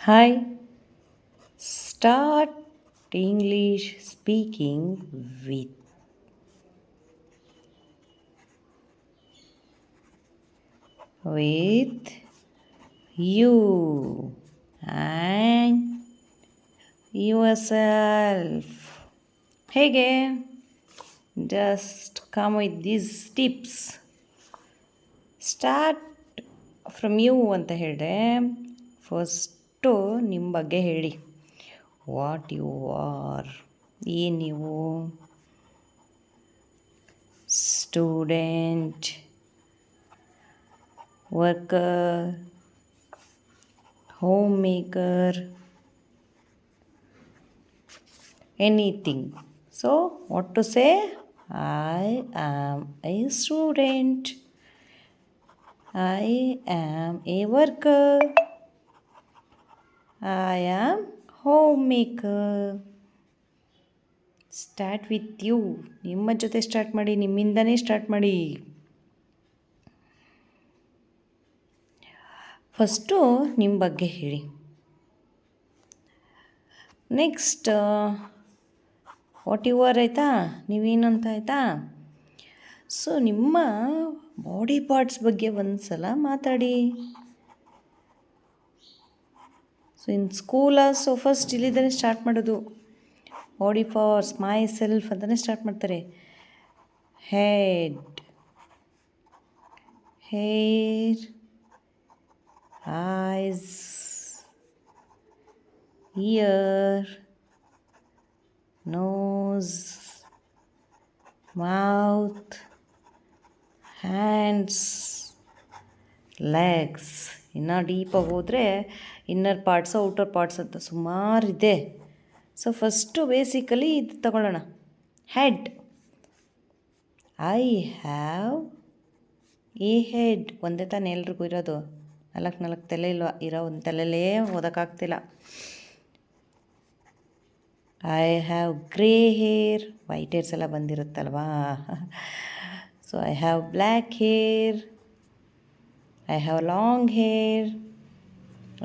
Hi, start English speaking with you and yourself. ಹೇಗೆ just come with these tips. Start from you ಅಂತ ಹೇಳಿದ್ರೆ first ನಿಮ್ಮ ಬಗ್ಗೆ ಹೇಳಿ. ವಾಟ್ ಯು ಆರ್, ಏನು ನೀವು student, worker, home maker, anything. So, what to say? I am a student. I am a worker. I am homemaker. Start with you. ನಿಮ್ಮ ಜೊತೆ start ಮಾಡಿ, ನಿಮ್ಮಿಂದನೇ ಸ್ಟಾರ್ಟ್ ಮಾಡಿ. ಫಸ್ಟು ನಿಮ್ಮ ಬಗ್ಗೆ ಹೇಳಿ. ನೆಕ್ಸ್ಟ್ ವಾಟ್ ಯು ಆರ್ ಆಯಿತಾ, ನೀವೇನು ಅಂತ ಆಯಿತಾ. ಸೊ ನಿಮ್ಮ ಬಾಡಿ ಪಾರ್ಟ್ಸ್ ಬಗ್ಗೆ ಒಂದು ಸಲ ಮಾತಾಡಿ. So in school so first ಇಲ್ಲಿಂದನೇ ಸ್ಟಾರ್ಟ್ ಮಾಡೋದು. ಬಾಡಿ ಪಾರ್ಟ್ಸ್, ಮೈ ಸೆಲ್ಫ್ ಅಂತಲೇ ಸ್ಟಾರ್ಟ್ ಮಾಡ್ತಾರೆ. Head, hair, eyes, ear, nose, mouth, hands, legs. ಇನ್ನು ಡೀಪಾಗಿ ಹೋದರೆ ಇನ್ನರ್ ಪಾರ್ಟ್ಸು ಔಟರ್ ಪಾರ್ಟ್ಸ್ ಅಂತ ಸುಮಾರಿದೆ. ಸೊ ಫಸ್ಟು ಬೇಸಿಕಲಿ ಇದು ತಗೊಳ್ಳೋಣ. Head. I have a head. ಒಂದೇ ತಾನೇ ಎಲ್ರಿಗೂ ಇರೋದು. ನಾಲ್ಕು ತಲೆ ಇಲ್ವ, ಇರೋ ಒಂದು ತಲೆಯಲ್ಲೇ ಓದೋಕ್ಕಾಗ್ತಿಲ್ಲ. I have grey hair. White hairs ಎಲ್ಲ ಬಂದಿರುತ್ತಲ್ವಾ. So I have black hair. I have long hair.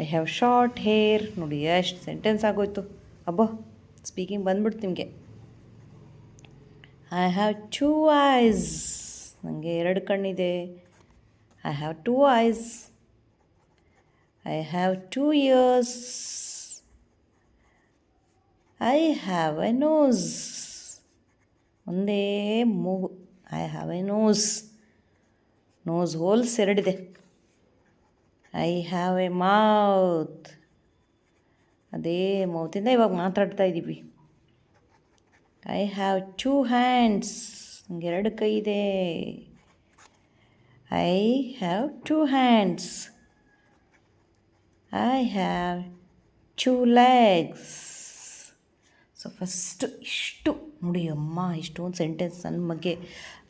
I have short hair. ನೋಡಿ ಎಷ್ಟು ಸೆಂಟೆನ್ಸ್ ಆಗೋಯ್ತು. ಅಬ್ಬೋ, ಸ್ಪೀಕಿಂಗ್ ಬಂದ್ಬಿಡ್ತು ನಿಮಗೆ. I have 2 eyes. ನನಗೆ 2 ಕಣ್ಣಿದೆ. I have 2 eyes. I have 2 ears. I have a nose. ಒಂದೇ ಮೂಗು. I have a nose. Nose holes 2 ಇದೆ. I have a mouth. ಅದೇ ಮೌತಿಂದ ಇವಾಗ ಮಾತಾಡ್ತಾ ಇದ್ದೀವಿ. I have 2 hands. ನನಗೆ 2 ಕೈ ಇದೆ. I have 2 hands. I have 2 legs. So first ಇಷ್ಟು ನೋಡಿ ಅಮ್ಮ, ಇಷ್ಟೊಂದು ಸೆಂಟೆನ್ಸ್ ನನ್ನ ಬಗ್ಗೆ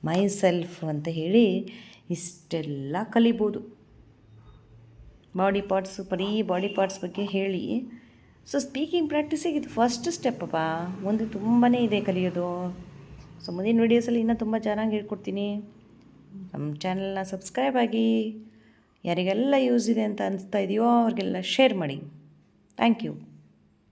ಮೈ ಸೆಲ್ಫ್ ಅಂತ ಹೇಳಿ ಇಷ್ಟೆಲ್ಲ ಕಲಿಬೋದು. ಬಾಡಿ ಪಾರ್ಟ್ಸು, ಬರೀ ಬಾಡಿ ಪಾರ್ಟ್ಸ್ ಬಗ್ಗೆ ಹೇಳಿ. ಸೊ ಸ್ಪೀಕಿಂಗ್ ಪ್ರಾಕ್ಟೀಸಿಗೆ ಇದು ಫಸ್ಟ್ ಸ್ಟೆಪ್ಪಪ್ಪ. ಮುಂದೆ ತುಂಬಾ ಇದೆ ಕಲಿಯೋದು. ಸೊ ಮುಂದಿನ ವೀಡಿಯೋಸಲ್ಲಿ ಇನ್ನೂ ತುಂಬ ಚೆನ್ನಾಗಿ ಹೇಳ್ಕೊಡ್ತೀನಿ. ನಮ್ಮ ಚಾನಲ್ನ ಸಬ್ಸ್ಕ್ರೈಬ್ ಆಗಿ. ಯಾರಿಗೆಲ್ಲ ಯೂಸ್ ಇದೆ ಅಂತ ಅನಿಸ್ತಾ ಇದೆಯೋ ಅವ್ರಿಗೆಲ್ಲ ಶೇರ್ ಮಾಡಿ. Thank you.